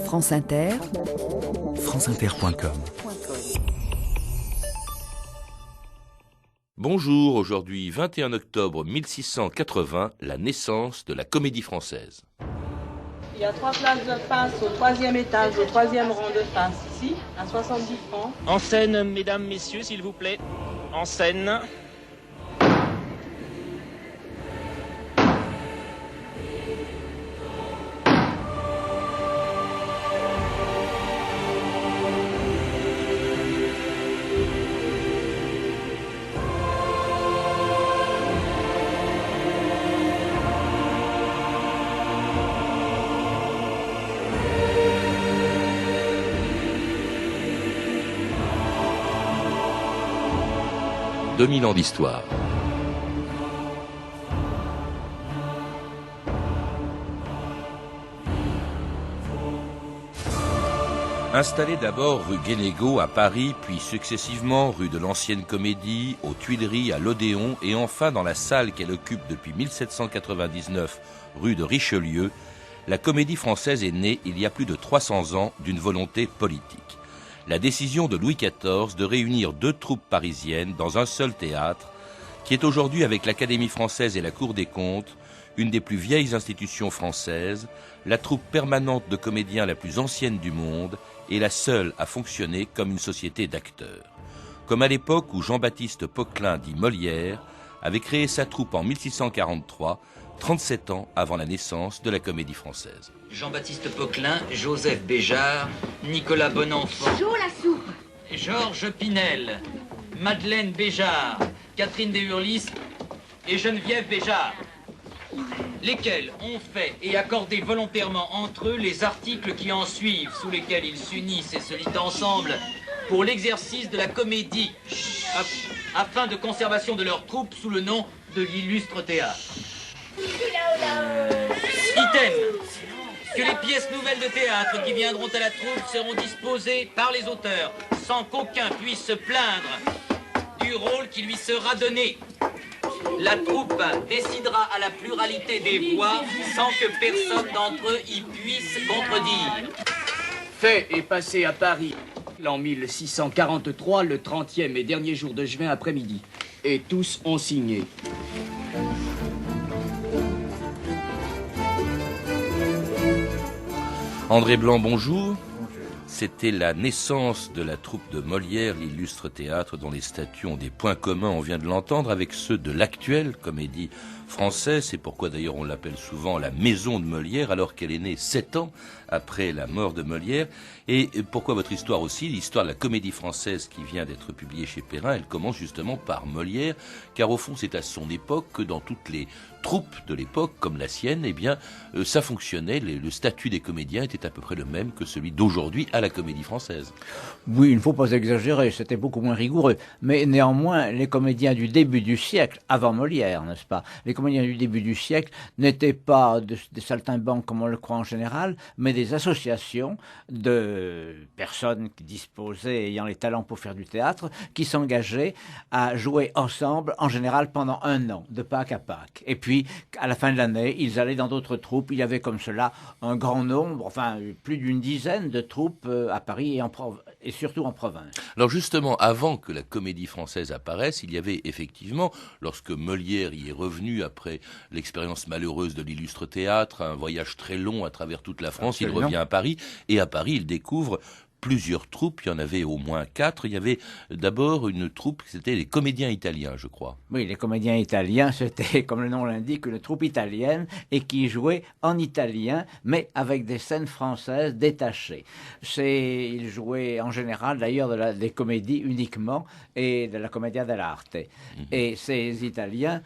France Inter, franceinter.com. Bonjour, aujourd'hui 21 octobre 1680, la naissance de la Comédie Française. Il y a 3 places de face au 3e étage, au 3e rang de face, ici, à 70 francs. En scène, mesdames, messieurs, s'il vous plaît. En scène. « 2000 ans d'histoire. Installé d'abord rue Guénégaud à Paris, puis successivement rue de l'Ancienne Comédie, aux Tuileries, à l'Odéon et enfin dans la salle qu'elle occupe depuis 1799, rue de Richelieu, la Comédie Française est née il y a plus de 300 ans d'une volonté politique. La décision de Louis XIV de réunir 2 troupes parisiennes dans un seul théâtre, qui est aujourd'hui avec l'Académie française et la Cour des comptes, une des plus vieilles institutions françaises, la troupe permanente de comédiens la plus ancienne du monde et la seule à fonctionner comme une société d'acteurs. Comme à l'époque où Jean-Baptiste Poquelin, dit Molière, avait créé sa troupe en 1643, 37 ans avant la naissance de la Comédie Française. Jean-Baptiste Poquelin, Joseph Béjart, Nicolas Bonenfant, Chaud la soupe. Georges Pinel, Madeleine Béjart, Catherine Deshurlis et Geneviève Béjart, lesquels ont fait et accordé volontairement entre eux les articles qui en suivent, sous lesquels ils s'unissent et se lient ensemble pour l'exercice de la comédie, afin de conservation de leur troupe sous le nom de l'illustre théâtre. Item, que les pièces nouvelles de théâtre qui viendront à la troupe seront disposées par les auteurs, sans qu'aucun puisse se plaindre du rôle qui lui sera donné. La troupe décidera à la pluralité des voix, sans que personne d'entre eux y puisse contredire. Fait et passé à Paris, l'an 1643, le 30e et dernier jour de juin après-midi. Et tous ont signé. André Blanc, bonjour. C'était la naissance de la troupe de Molière, l'illustre théâtre dont les statuts ont des points communs, on vient de l'entendre, avec ceux de l'actuelle Comédie Française. C'est pourquoi d'ailleurs on l'appelle souvent la maison de Molière, alors qu'elle est née 7 ans après la mort de Molière. Et pourquoi votre histoire aussi, l'histoire de la Comédie Française qui vient d'être publiée chez Perrin, elle commence justement par Molière, car au fond c'est à son époque que dans toutes les troupes de l'époque, comme la sienne, eh bien, ça fonctionnait, le statut des comédiens était à peu près le même que celui d'aujourd'hui à la Comédie Française. Oui, il ne faut pas exagérer, c'était beaucoup moins rigoureux. Mais néanmoins, les comédiens du début du siècle, avant Molière, n'est-ce pas, les comédiens du début du siècle n'étaient pas des saltimbanques comme on le croit en général, mais des associations de personnes qui disposaient, ayant les talents pour faire du théâtre, qui s'engageaient à jouer ensemble, en général pendant 1 an, de Pâques à Pâques. Et puis, à la fin de l'année, ils allaient dans d'autres troupes. Il y avait comme cela un grand nombre, enfin plus d'une dizaine de troupes à Paris et surtout en province. Alors justement, avant que la Comédie Française apparaisse, il y avait effectivement, lorsque Molière y est revenu après l'expérience malheureuse de l'illustre théâtre, un voyage très long à travers toute la France, il revient à Paris, et à Paris, il découvre plusieurs troupes, il y en avait au moins 4. Il y avait d'abord une troupe, c'était les comédiens italiens, je crois. Oui, les comédiens italiens, c'était, comme le nom l'indique, une troupe italienne et qui jouait en italien, mais avec des scènes françaises détachées. Ils jouaient en général, d'ailleurs, des comédies uniquement et de la commedia dell'arte. Et ces Italiens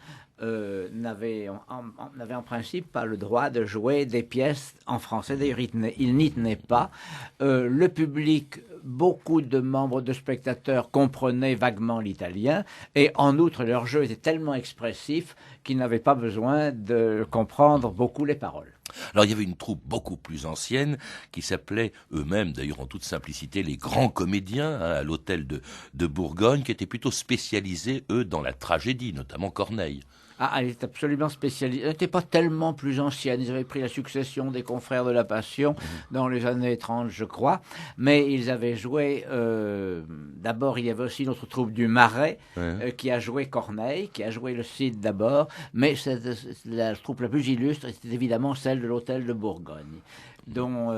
n'avaient en principe pas le droit de jouer des pièces en français. D'ailleurs, ils n'y tenaient pas. Le public, beaucoup de membres de spectateurs comprenaient vaguement l'italien et en outre, leur jeu était tellement expressif qu'ils n'avaient pas besoin de comprendre beaucoup les paroles. Alors il y avait une troupe beaucoup plus ancienne qui s'appelait eux-mêmes, d'ailleurs en toute simplicité, les grands comédiens, à l'hôtel de Bourgogne, qui étaient plutôt spécialisés, eux, dans la tragédie, notamment Corneille. Ah, elle est absolument spécialisée. Elle n'était pas tellement plus ancienne. Ils avaient pris la succession des confrères de la Passion dans les années 30, je crois. Mais ils avaient joué... d'abord, il y avait aussi notre troupe du Marais qui a joué Corneille, qui a joué le Cid d'abord. Mais la troupe la plus illustre, c'était évidemment celle de l'Hôtel de Bourgogne, dont,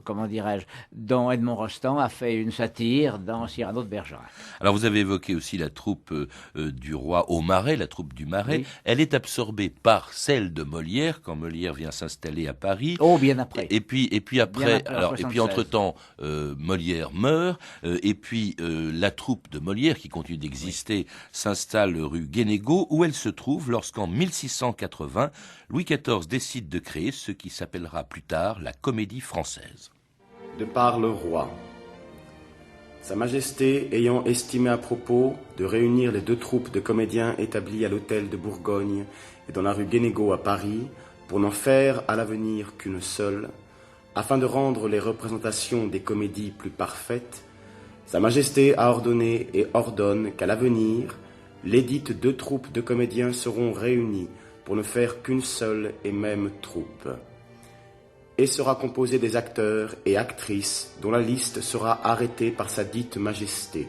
comment dirais-je, dont Edmond Rostand a fait une satire dans Cyrano de Bergerac. Alors vous avez évoqué aussi la troupe du roi au Marais, la troupe du Marais. Oui. Elle est absorbée par celle de Molière quand Molière vient s'installer à Paris. Oh, bien après. Et puis après, alors et puis entre-temps Molière meurt et puis la troupe de Molière qui continue d'exister s'installe rue Guénégaud où elle se trouve lorsqu'en 1680 Louis XIV décide de créer ce qui s'appellera plus tard la Comédie Française. De par le roi. Sa Majesté ayant estimé à propos de réunir les 2 troupes de comédiens établis à l'Hôtel de Bourgogne et dans la rue Guénégaud à Paris, pour n'en faire à l'avenir qu'une seule, afin de rendre les représentations des comédies plus parfaites, Sa Majesté a ordonné et ordonne qu'à l'avenir, lesdites 2 troupes de comédiens seront réunies pour ne faire qu'une seule et même troupe, et sera composée des acteurs et actrices dont la liste sera arrêtée par sa dite Majesté.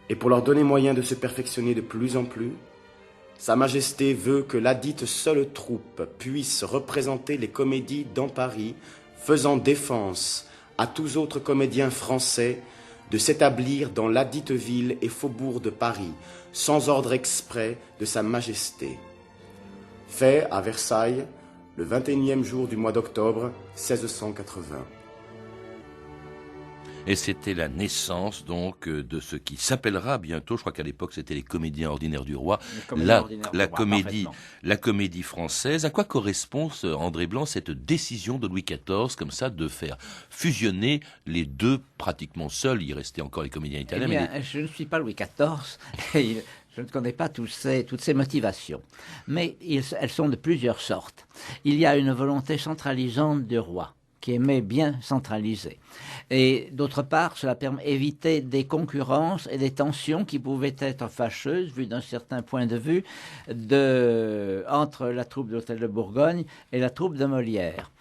Et pour leur donner moyen de se perfectionner de plus en plus, Sa Majesté veut que ladite seule troupe puisse représenter les comédies dans Paris, faisant défense à tous autres comédiens français de s'établir dans ladite ville et faubourg de Paris, sans ordre exprès de Sa Majesté. Fait à Versailles, le 21e jour du mois d'octobre 1680. Et c'était la naissance donc de ce qui s'appellera bientôt, je crois qu'à l'époque c'était les Comédiens ordinaires du roi, la comédie française. À quoi correspond, André Blanc, cette décision de Louis XIV comme ça de faire fusionner les 2 pratiquement seuls, il restait encore les comédiens italiens. Eh bien, je ne suis pas Louis XIV. Je ne connais pas toutes ces motivations, mais elles sont de plusieurs sortes. Il y a une volonté centralisante du roi, qui aimait bien centraliser. Et d'autre part, cela permet d'éviter des concurrences et des tensions qui pouvaient être fâcheuses, vu d'un certain point de vue, entre la troupe de l'Hôtel de Bourgogne et la troupe de Molière.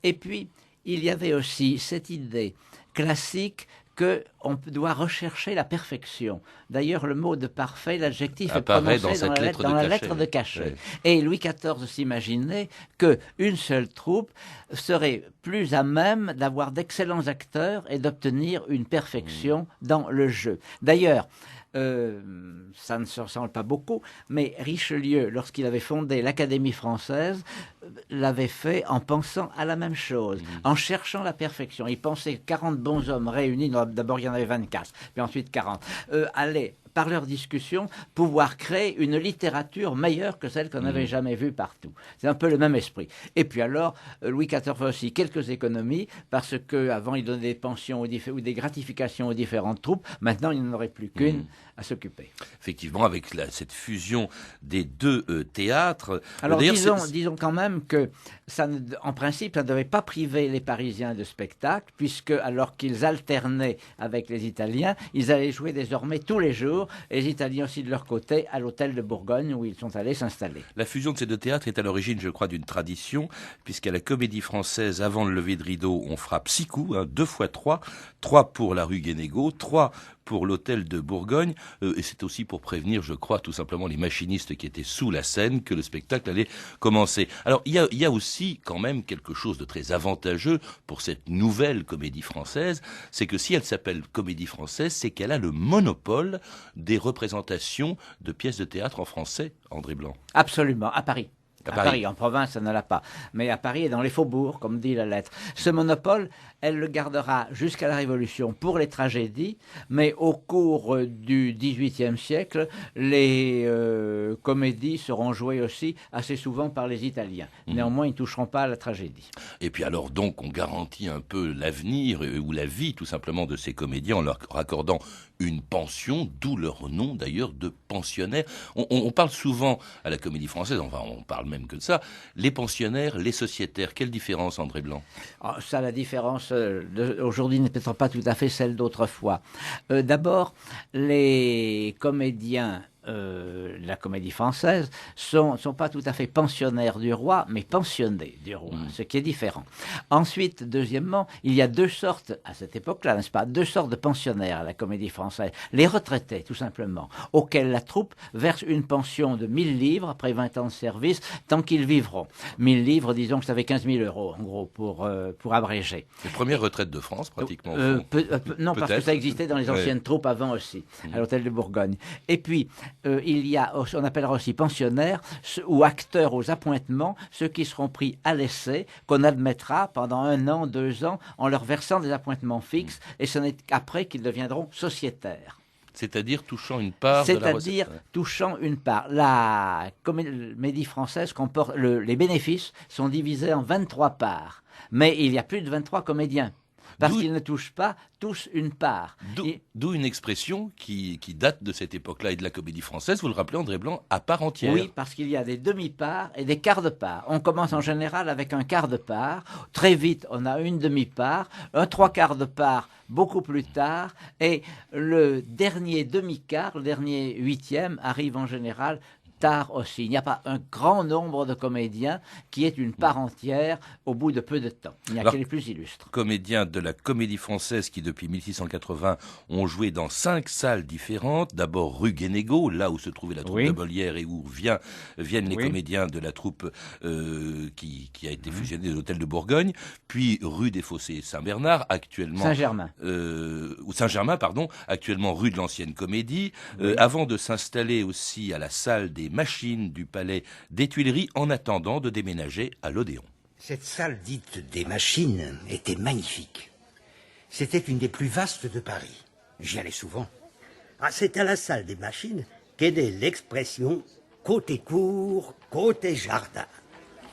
Et puis, il y avait aussi cette idée classique qu'on doit rechercher la perfection. D'ailleurs, le mot de parfait, l'adjectif est prononcé dans la lettre de cachet. Oui. Et Louis XIV s'imaginait qu'une seule troupe serait plus à même d'avoir d'excellents acteurs et d'obtenir une perfection dans le jeu. D'ailleurs, ça ne se ressemble pas beaucoup, mais Richelieu, lorsqu'il avait fondé l'Académie française, l'avait fait en pensant à la même chose, en cherchant la perfection. Il pensait 40 bons hommes réunis, d'abord il y en avait 24, puis ensuite 40, allaient, par leur discussion, pouvoir créer une littérature meilleure que celle qu'on n'avait jamais vue partout. C'est un peu le même esprit. Et puis alors, Louis XIV fait aussi quelques économies, parce qu'avant il donnait des pensions ou des gratifications aux différentes troupes, maintenant il n'en aurait plus qu'une à s'occuper. Effectivement, avec cette fusion des 2 théâtres... Alors disons quand même que, en principe, ça ne devait pas priver les Parisiens de spectacle, puisque alors qu'ils alternaient avec les Italiens, ils allaient jouer désormais tous les jours, et les Italiens aussi de leur côté, à l'Hôtel de Bourgogne, où ils sont allés s'installer. La fusion de ces 2 théâtres est à l'origine, je crois, d'une tradition, puisqu'à la Comédie Française, avant le lever de rideau, on frappe 6 coups, 2 fois 3, 3 pour la rue Guénégaud, 3 pour l'Hôtel de Bourgogne, et c'est aussi pour prévenir, je crois, tout simplement les machinistes qui étaient sous la scène que le spectacle allait commencer. Alors, il y a aussi quand même quelque chose de très avantageux pour cette nouvelle Comédie Française, c'est que si elle s'appelle Comédie Française, c'est qu'elle a le monopole des représentations de pièces de théâtre en français, André Blanc. Absolument, à Paris. À Paris, en province, ça ne l'a pas. Mais à Paris et dans les faubourgs, comme dit la lettre. Ce monopole, elle le gardera jusqu'à la Révolution pour les tragédies, mais au cours du XVIIIe siècle, les comédies seront jouées aussi assez souvent par les Italiens. Néanmoins, ils ne toucheront pas à la tragédie. Et puis alors donc, on garantit un peu l'avenir ou la vie tout simplement de ces comédiens en leur accordant une pension, d'où leur nom d'ailleurs de pensionnaires. On parle souvent à la Comédie Française, enfin on parle même que de ça, les pensionnaires, les sociétaires. Quelle différence, André Blanc? Ça, la différence aujourd'hui n'est peut-être pas tout à fait celle d'autrefois. D'abord, les comédiens la Comédie Française sont pas tout à fait pensionnaires du roi, mais pensionnés du roi, ce qui est différent. Ensuite, deuxièmement, il y a deux sortes, à cette époque-là, n'est-ce pas, deux sortes de pensionnaires à la Comédie Française. Les retraités, tout simplement, auxquels la troupe verse une pension de 1000 livres après 20 ans de service, tant qu'ils vivront. 1000 livres, disons que ça fait 15 000 euros, en gros, pour abréger. Les premières retraites de France, pratiquement. Non, parce que ça existait dans les anciennes troupes avant aussi, à l'hôtel de Bourgogne. Et puis, il y a, on appellera aussi pensionnaires ou acteurs aux appointements, ceux qui seront pris à l'essai, qu'on admettra pendant 1 an, 2 ans, en leur versant des appointements fixes, et ce n'est qu'après qu'ils deviendront sociétaires. C'est-à-dire touchant une part de la recette. C'est-à-dire touchant une part. La Comédie Française comporte, les bénéfices sont divisés en 23 parts, mais il y a plus de 23 comédiens. Parce qu'ils ne touchent pas tous une part. D'où une expression qui date de cette époque-là et de la Comédie Française, vous le rappelez, André Blanc, à part entière. Oui, parce qu'il y a des demi-parts et des quarts de part. On commence en général avec un quart de part. Très vite, on a une demi-part, un 3/4 de part beaucoup plus tard. Et le dernier demi-quart, le dernier 8e, arrive en général tard aussi. Il n'y a pas un grand nombre de comédiens qui est une part entière au bout de peu de temps. Il n'y a que les plus illustres. Comédiens de la Comédie Française qui, depuis 1680, ont joué dans 5 salles différentes. D'abord rue Guénégaud, là où se trouvait la troupe de Molière et où viennent les comédiens de la troupe qui a été fusionnée de l'hôtel de Bourgogne. Puis rue des Fossés Saint-Bernard, actuellement... Saint-Germain. Ou Saint-Germain, pardon, actuellement rue de l'Ancienne Comédie. Avant de s'installer aussi à la salle des Machines du Palais des Tuileries en attendant de déménager à l'Odéon. Cette salle dite des Machines était magnifique. C'était une des plus vastes de Paris. J'y allais souvent. C'est à la salle des Machines qu'est née l'expression « côté cour, côté jardin ».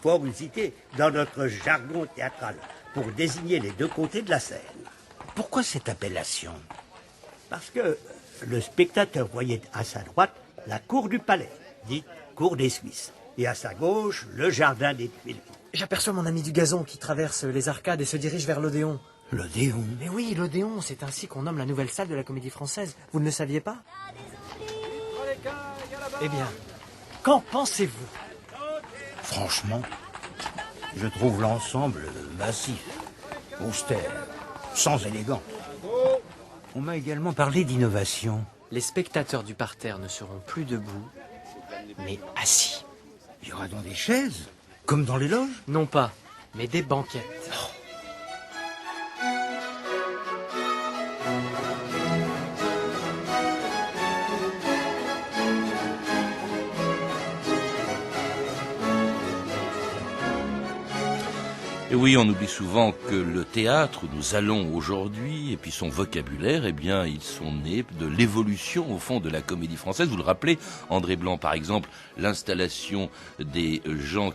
Fort usité dans notre jargon théâtral pour désigner les deux côtés de la scène. Pourquoi cette appellation? Parce que le spectateur voyait à sa droite la cour du palais, dite cour des Suisses, et à sa gauche, le jardin des Tuileries. J'aperçois mon ami du gazon qui traverse les arcades et se dirige vers l'Odéon. L'Odéon? Mais oui, l'Odéon, c'est ainsi qu'on nomme la nouvelle salle de la Comédie Française. Vous ne le saviez pas? Eh bien, qu'en pensez-vous? Franchement, je trouve l'ensemble massif, austère, sans élégance. On m'a également parlé d'innovation. Les spectateurs du parterre ne seront plus debout, mais assis. Il y aura donc des chaises, comme dans les loges? Non pas, mais des banquettes. Et oui, on oublie souvent que le théâtre où nous allons aujourd'hui, et puis son vocabulaire, eh bien, ils sont nés de l'évolution, au fond, de la Comédie Française. Vous le rappelez, André Blanc, par exemple, l'installation des gens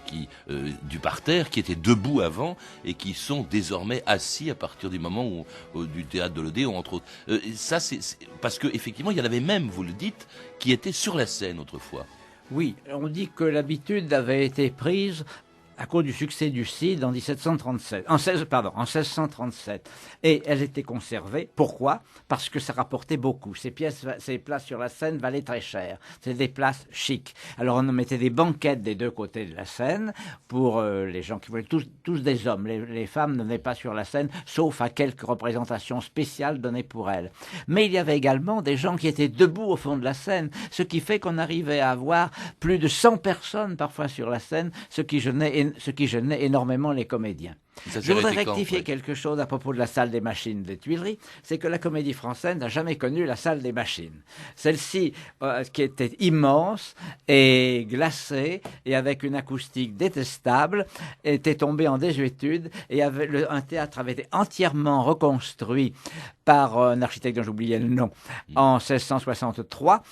du parterre, qui étaient debout avant, et qui sont désormais assis à partir du moment du théâtre de l'Odéon, entre autres. Ça, c'est parce que, effectivement, il y en avait même, vous le dites, qui étaient sur la scène autrefois. Oui, on dit que l'habitude avait été prise à cause du succès du Cid en 1637. Et elles étaient conservées. Pourquoi? Parce que ça rapportait beaucoup. Ces places sur la scène valaient très cher. C'était des places chics. Alors on mettait des banquettes des deux côtés de la scène pour les gens qui voulaient, tous des hommes. Les femmes ne venaient pas sur la scène, sauf à quelques représentations spéciales données pour elles. Mais il y avait également des gens qui étaient debout au fond de la scène, ce qui fait qu'on arrivait à avoir plus de 100 personnes parfois sur la scène, ce qui gênait énormément les comédiens. Je voudrais rectifier quelque chose à propos de la salle des Machines des Tuileries, c'est que la Comédie Française n'a jamais connu la salle des Machines. Celle-ci, qui était immense et glacée et avec une acoustique détestable, était tombée en désuétude et un théâtre avait été entièrement reconstruit par un architecte dont j'oubliais le nom en 1663,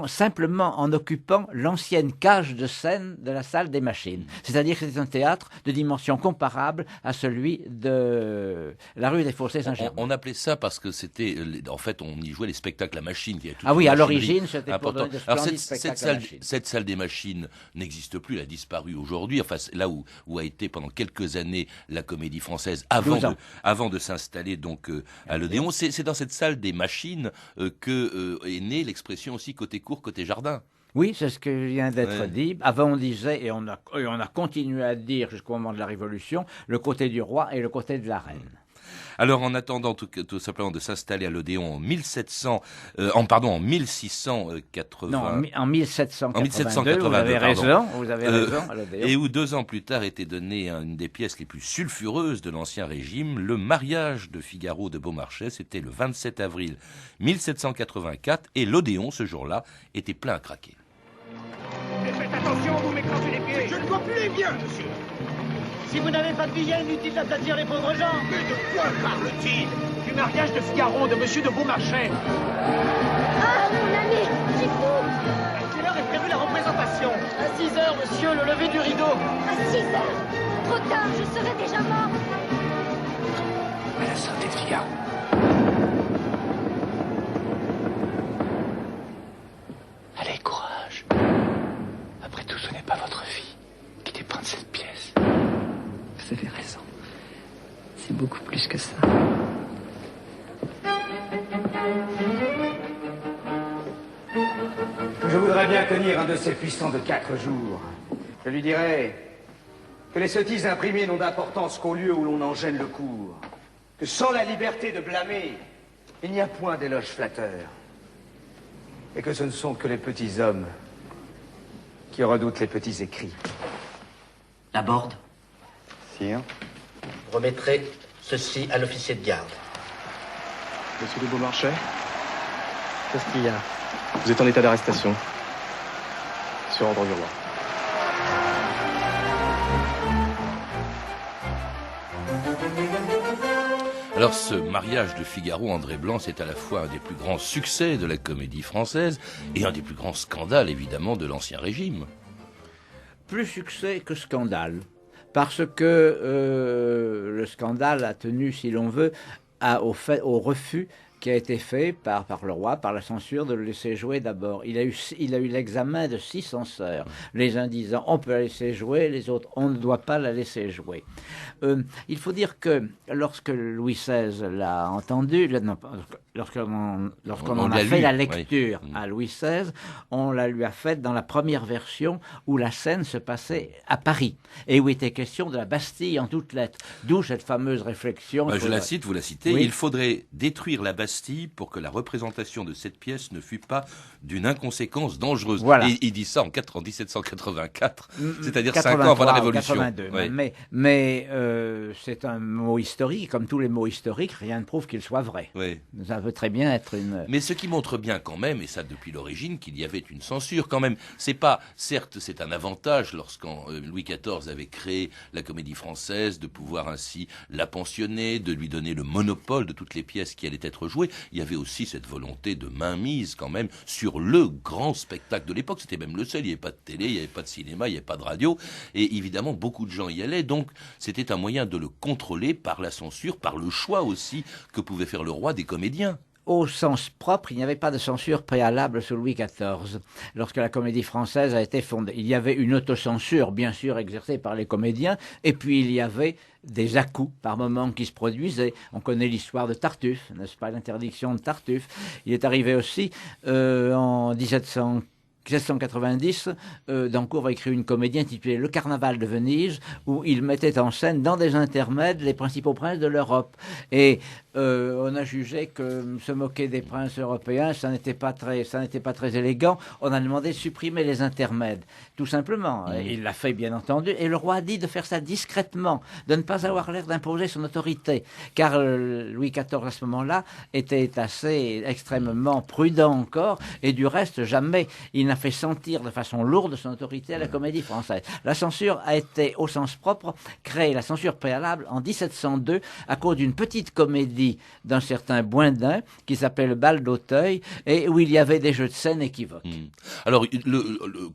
simplement en occupant l'ancienne cage de scène de la salle des Machines. C'est-à-dire que c'était un théâtre de dimension comparable à celui de la rue des Fossés Saint-Germain. On appelait ça parce que c'était, en fait, on y jouait les spectacles à machine. Ah oui, à l'origine, c'était pour donner de splendides spectacles à machine. Cette salle des Machines n'existe plus, elle a disparu aujourd'hui. Enfin, là où a été pendant quelques années la Comédie Française avant de s'installer donc à l'Odéon. l'Odéon. C'est dans cette salle des machines que est née l'expression aussi côté cour, côté jardin. Oui, c'est ce que vient d'être dit. Avant, on disait, et on a continué à dire jusqu'au moment de la Révolution, le côté du roi et le côté de la reine. Alors, en attendant tout simplement de s'installer à l'Odéon en 1680. Non, en 1782, vous avez raison, à l'Odéon. Et où 2 ans plus tard était donnée une des pièces les plus sulfureuses de l'Ancien Régime, le mariage de Figaro de Beaumarchais. C'était le 27 avril 1784 et l'Odéon, ce jour-là, était plein à craquer. Mais faites attention, vous m'écrasez les pieds. Je ne vois plus les biens, monsieur. Si vous n'avez pas de billets, inutile d'applatir les pauvres gens. Mais de quoi parle-t-il? Du mariage de Figaro, de monsieur de Beaumarchais. Ah, mon ami, j'y fous. À quelle heure est prévue la représentation? À 6 heures, monsieur, le lever du rideau. À 6 heures? Trop tard, je serai déjà mort. À la santé de Figaro. Allez, courage. Après tout, ce n'est pas votre vie qui dépend de cette pièce. Vous avez raison. C'est beaucoup plus que ça. Je voudrais bien tenir un de ces puissants de 4 jours. Je lui dirais que les sottises imprimées n'ont d'importance qu'au lieu où l'on en gêne le cours. Que sans la liberté de blâmer, il n'y a point d'éloge flatteur. Et que ce ne sont que les petits hommes qui redoutent les petits écrits. La Borde, Sire. vous remettrez ceci à l'officier de garde. Monsieur de Beaumarchais, Qu'est-ce qu'il y a? vous êtes en état d'arrestation. Sur ordre du roi. Alors ce mariage de Figaro André Blanc, c'est à la fois un des plus grands succès de la comédie française et un des plus grands scandales évidemment de l'Ancien Régime. Plus succès que scandale, parce que le scandale a tenu, si l'on veut, au refus qui a été fait par le roi, par la censure, de le laisser jouer d'abord. Il a eu l'examen de 6 censeurs, les uns disant on peut la laisser jouer, les autres on ne doit pas la laisser jouer. Il faut dire que lorsque Louis XVI l'a entendu, lorsqu'on en a fait la lecture à Louis XVI, on la lui a faite dans la première version où la scène se passait à Paris et où était question de la Bastille en toutes lettres. D'où cette fameuse réflexion. Je la cite, vous la citez. Oui. Il faudrait détruire la Bastille pour que la représentation de cette pièce ne fût pas d'une inconséquence dangereuse. Voilà. Et il dit ça en 1784, c'est-à-dire 5 ans avant la Révolution. 82. Oui. Mais c'est un mot historique, comme tous les mots historiques, rien ne prouve qu'il soit vrai. Oui. Ça peut très bien être une... Mais ce qui montre bien quand même, et ça depuis l'origine, qu'il y avait une censure quand même. C'est pas, certes, c'est un avantage lorsqu'en Louis XIV avait créé la Comédie Française, de pouvoir ainsi la pensionner, de lui donner le monopole de toutes les pièces qui allaient être jouées. Il y avait aussi cette volonté de mainmise quand même sur le grand spectacle de l'époque. C'était même le seul. Il n'y avait pas de télé, il n'y avait pas de cinéma, il n'y avait pas de radio. Et évidemment, beaucoup de gens y allaient. Donc, c'était un moyen de le contrôler par la censure, par le choix aussi que pouvait faire le roi des comédiens. Au sens propre, il n'y avait pas de censure préalable sous Louis XIV, lorsque la Comédie Française a été fondée. Il y avait une autocensure, bien sûr, exercée par les comédiens, et puis il y avait des à-coups par moments qui se produisaient. On connaît l'histoire de Tartuffe, n'est-ce pas, l'interdiction de Tartuffe. Il est arrivé aussi en 1790, Dancourt va écrire une comédie intitulée Le Carnaval de Venise, où il mettait en scène dans des intermèdes les principaux princes de l'Europe. Et on a jugé que se moquer des princes européens, ça n'était pas très élégant. On a demandé de supprimer les intermèdes, tout simplement. Il l'a fait, bien entendu. Et le roi a dit de faire ça discrètement, de ne pas avoir l'air d'imposer son autorité, car Louis XIV à ce moment-là était extrêmement prudent encore, et du reste jamais il n'a fait sentir de façon lourde son autorité à la Comédie Française. La censure a été, au sens propre, créée, la censure préalable, en 1702, à cause d'une petite comédie d'un certain Boindin, qui s'appelait Le Bal d'Auteuil, et où il y avait des jeux de scène équivoques. Alors,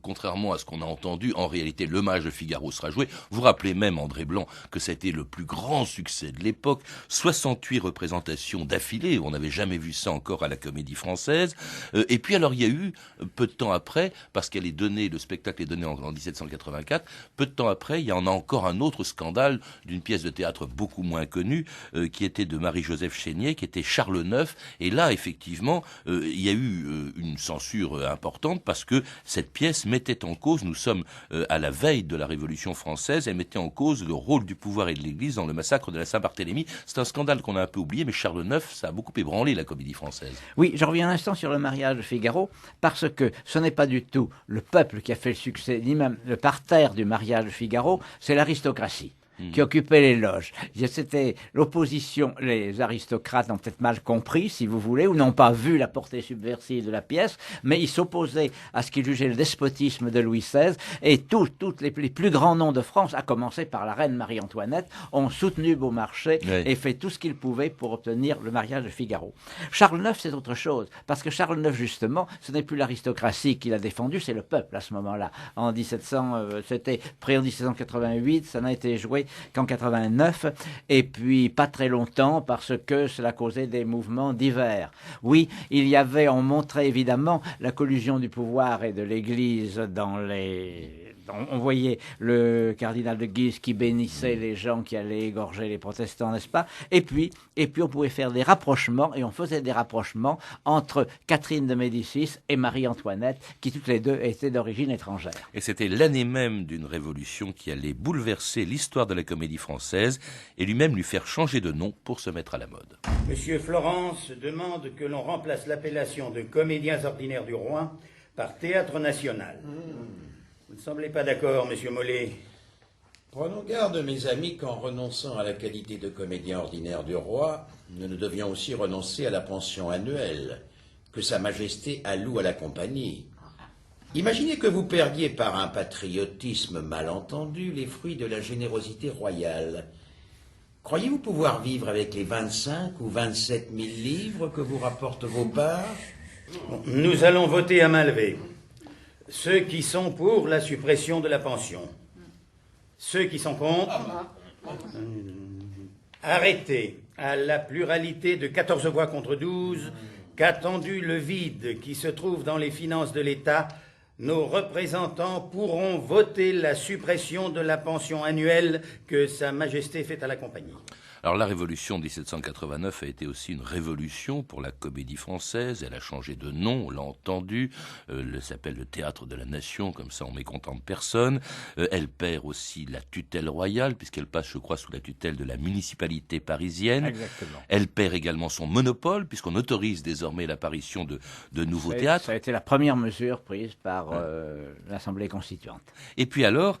contrairement à ce qu'on a entendu, en réalité, le mariage de Figaro sera joué. Vous rappelez même, André Blanc, que ça a été le plus grand succès de l'époque. 68 représentations d'affilée, on n'avait jamais vu ça encore à la Comédie Française. Et puis, alors, il y a eu, peu de temps après, après, parce qu'elle est donnée, le spectacle est donné en 1784, peu de temps après, il y en a encore un autre scandale d'une pièce de théâtre beaucoup moins connue, qui était de Marie-Joseph Chénier, qui était Charles IX. Et là, effectivement, il y a eu une censure importante parce que cette pièce mettait en cause, nous sommes à la veille de la Révolution française, elle mettait en cause le rôle du pouvoir et de l'Église dans le massacre de la Saint-Barthélemy. C'est un scandale qu'on a un peu oublié, mais Charles IX, ça a beaucoup ébranlé la comédie française. Oui, je reviens un instant sur le mariage de Figaro, parce que ce n'est pas du tout le peuple qui a fait le succès, ni même le parterre du mariage de Figaro, c'est l'aristocratie qui occupait les loges. C'était l'opposition, les aristocrates ont peut-être mal compris, si vous voulez, ou n'ont pas vu la portée subversive de la pièce, mais ils s'opposaient à ce qu'ils jugeaient le despotisme de Louis XVI, et tous les plus grands noms de France, à commencer par la reine Marie-Antoinette, ont soutenu Beaumarchais et fait tout ce qu'ils pouvaient pour obtenir le mariage de Figaro. Charles IX, c'est autre chose, parce que Charles IX, justement, ce n'est plus l'aristocratie qui l'a défendu, c'est le peuple à ce moment-là. En 1700, c'était près en 1788, ça n'a été joué qu'en 89, et puis pas très longtemps parce que cela causait des mouvements divers. Oui, on montrait évidemment la collusion du pouvoir et de l'Église dans les... On voyait le cardinal de Guise qui bénissait les gens qui allaient égorger les protestants, n'est-ce pas ? Et puis on pouvait faire des rapprochements, et on faisait des rapprochements entre Catherine de Médicis et Marie-Antoinette, qui toutes les deux étaient d'origine étrangère. Et c'était l'année même d'une révolution qui allait bouleverser l'histoire de la comédie française et lui-même lui faire changer de nom pour se mettre à la mode. Monsieur Florence demande que l'on remplace l'appellation de comédiens ordinaires du roi par théâtre national. Vous ne semblez pas d'accord, monsieur Mollet? Prenons garde, mes amis, qu'en renonçant à la qualité de comédien ordinaire du roi, nous ne devions aussi renoncer à la pension annuelle que Sa Majesté alloue à la compagnie. Imaginez que vous perdiez par un patriotisme mal entendu les fruits de la générosité royale. Croyez-vous pouvoir vivre avec les 25 ou 27 000 livres que vous rapportent vos parts? Nous allons voter à main levée. Ceux qui sont pour la suppression de la pension. Ceux qui sont contre. Arrêtez à la pluralité de 14 voix contre 12 qu'attendu le vide qui se trouve dans les finances de l'État, nos représentants pourront voter la suppression de la pension annuelle que Sa Majesté fait à la Compagnie. Alors la révolution de 1789 a été aussi une révolution pour la comédie française. Elle a changé de nom, on l'a entendu. Elle s'appelle le Théâtre de la Nation, comme ça on mécontente personne. Elle perd aussi la tutelle royale, puisqu'elle passe, je crois, sous la tutelle de la municipalité parisienne. Exactement. Elle perd également son monopole, puisqu'on autorise désormais l'apparition de nouveaux théâtres. Ça a été la première mesure prise par l'Assemblée constituante. Et puis alors,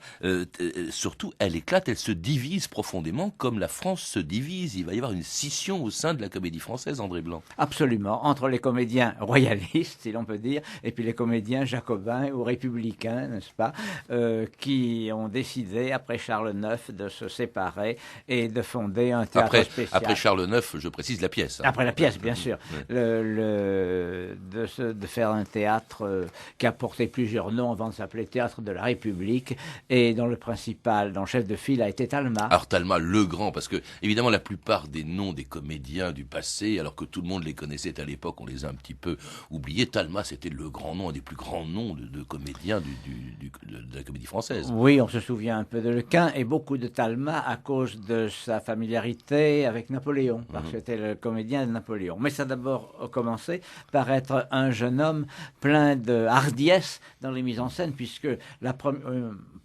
surtout, elle éclate, elle se divise profondément, comme la France se divise. Il va y avoir une scission au sein de la comédie française, André Blanc. Absolument, entre les comédiens royalistes, si l'on peut dire, et puis les comédiens jacobins ou républicains, n'est-ce pas, qui ont décidé, après Charles IX, de se séparer et de fonder un théâtre spécial. Après Charles IX, je précise la pièce. Après la pièce, bien sûr. Oui. De faire un théâtre qui a porté plusieurs noms avant de s'appeler Théâtre de la République, et dont le chef de file a été Talma. Alors Talma, le grand, parce que évidemment la plupart des noms des comédiens du passé, alors que tout le monde les connaissait à l'époque, on les a un petit peu oubliés. Talma, c'était le grand nom, un des plus grands noms de comédiens de la comédie française. Oui, on se souvient un peu de Lequin, et beaucoup de Talma à cause de sa familiarité avec Napoléon, parce que c'était le comédien de Napoléon. Mais ça a d'abord commencé par être un jeune homme plein de hardiesse dans les mises en scène, puisque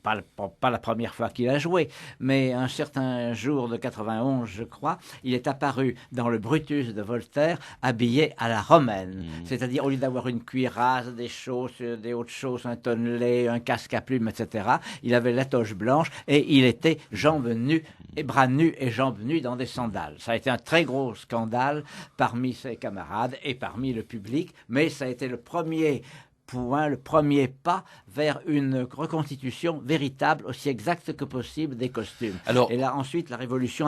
pas la première fois qu'il a joué, mais un certain jour de 91, je crois, il est apparu dans le Brutus de Voltaire habillé à la romaine. C'est-à-dire, au lieu d'avoir une cuirasse, des chausses, des hautes chausses, un tonnelet, un casque à plumes, etc., il avait la toche blanche et il était jambes nues, et bras nus et jambes nues dans des sandales. Ça a été un très gros scandale parmi ses camarades et parmi le public, mais ça a été le premier pas vers une reconstitution véritable, aussi exacte que possible des costumes. Et là, ensuite, la Révolution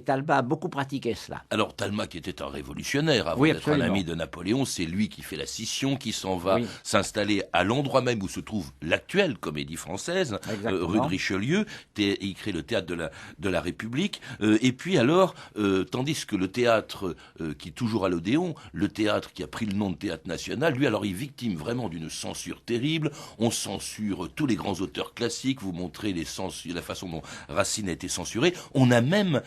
Talma a beaucoup pratiqué cela. Alors, Talma, qui était un révolutionnaire, avant d'être un ami de Napoléon, c'est lui qui fait la scission, qui s'en va s'installer à l'endroit même où se trouve l'actuelle comédie française, rue de Richelieu. Il crée le théâtre de la République. Et puis alors, tandis que le théâtre qui est toujours à l'Odéon, le théâtre qui a pris le nom de Théâtre National, lui, alors, il est victime vraiment d'une une censure terrible. On censure tous les grands auteurs classiques. Vous montrez la façon dont Racine a été censuré. On a même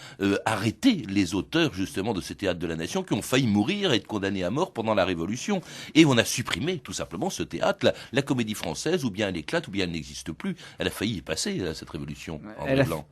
arrêté les auteurs justement de ces théâtres de la Nation qui ont failli mourir et être condamnés à mort pendant la Révolution. Et on a supprimé tout simplement ce théâtre. La Comédie Française, ou bien elle éclate, ou bien elle n'existe plus. Elle a failli y passer, cette Révolution.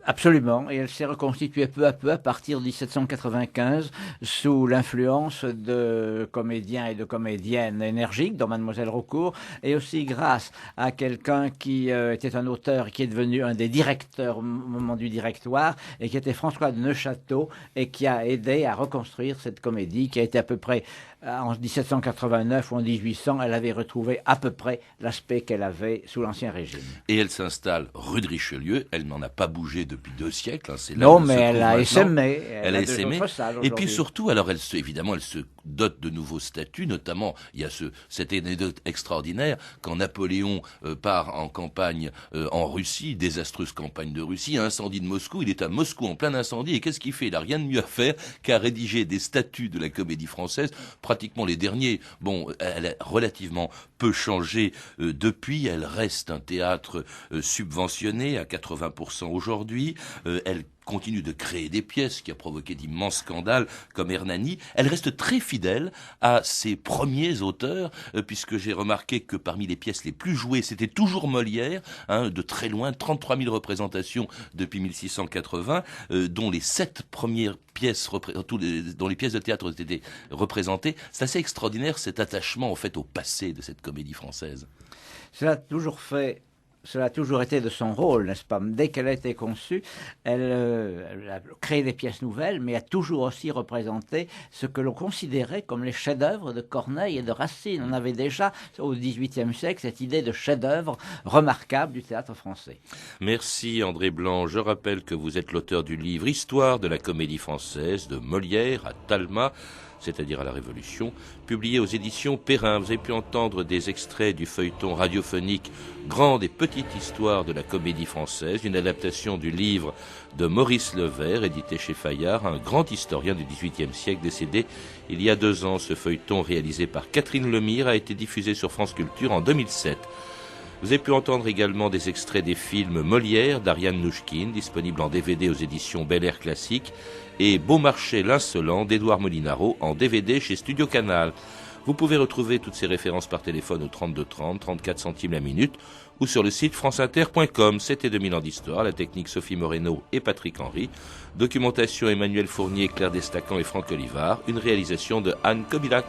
Absolument. Et elle s'est reconstituée peu à peu à partir de 1795 sous l'influence de comédiens et de comédiennes énergiques, dont Mademoiselle Raucourt, et aussi grâce à quelqu'un qui était un auteur qui est devenu un des directeurs au moment du directoire et qui était François de Neufchâteau et qui a aidé à reconstruire cette comédie qui a été à peu près en 1789 ou en 1800, elle avait retrouvé à peu près l'aspect qu'elle avait sous l'Ancien Régime. Et elle s'installe rue de Richelieu, elle n'en a pas bougé depuis 2 siècles. C'est non, mais elle a essaimé. Elle a essaimé. Et puis surtout, alors évidemment, elle se dote de nouveaux statuts, notamment, il y a cette anecdote extraordinaire, quand Napoléon part en campagne en Russie, désastreuse campagne de Russie, incendie de Moscou, il est à Moscou en plein incendie, et qu'est-ce qu'il fait? Il n'a rien de mieux à faire qu'à rédiger des statuts de la Comédie Française, pratiquement les derniers. Bon, elle a relativement peu changé depuis, elle reste un théâtre subventionné à 80% aujourd'hui, elle continue de créer des pièces qui a provoqué d'immenses scandales comme Hernani. Elle reste très fidèle à ses premiers auteurs, puisque j'ai remarqué que parmi les pièces les plus jouées, c'était toujours Molière, de très loin, 33 000 représentations depuis 1680, dont les 7 premières pièces, dont les pièces de théâtre ont été représentées. C'est assez extraordinaire cet attachement en fait au passé de cette comédie française. Cela a toujours été de son rôle, n'est-ce pas? Dès qu'elle a été conçue, elle a créé des pièces nouvelles, mais a toujours aussi représenté ce que l'on considérait comme les chefs-d'œuvre de Corneille et de Racine. On avait déjà, au XVIIIe siècle, cette idée de chef-d'œuvre remarquable du théâtre français. Merci André Blanc. Je rappelle que vous êtes l'auteur du livre « Histoire de la comédie française » de Molière à Talma, c'est-à-dire à la Révolution, publié aux éditions Perrin. Vous avez pu entendre des extraits du feuilleton radiophonique Grande et petite histoire de la comédie française, une adaptation du livre de Maurice Levert, édité chez Fayard, un grand historien du XVIIIe siècle décédé il y a 2 ans. Ce feuilleton, réalisé par Catherine Lemire, a été diffusé sur France Culture en 2007. Vous avez pu entendre également des extraits des films Molière d'Ariane Nouchkine, disponible en DVD aux éditions Bel Air Classique, et Beaumarchais l'Insolent d'Édouard Molinaro en DVD chez Studio Canal. Vous pouvez retrouver toutes ces références par téléphone au 32 30, 34 centimes la minute, ou sur le site franceinter.com. C'était 2000 ans d'histoire, la technique Sophie Moreno et Patrick Henry, documentation Emmanuel Fournier, Claire Destacan et Franck Olivard, une réalisation de Anne Kobilac.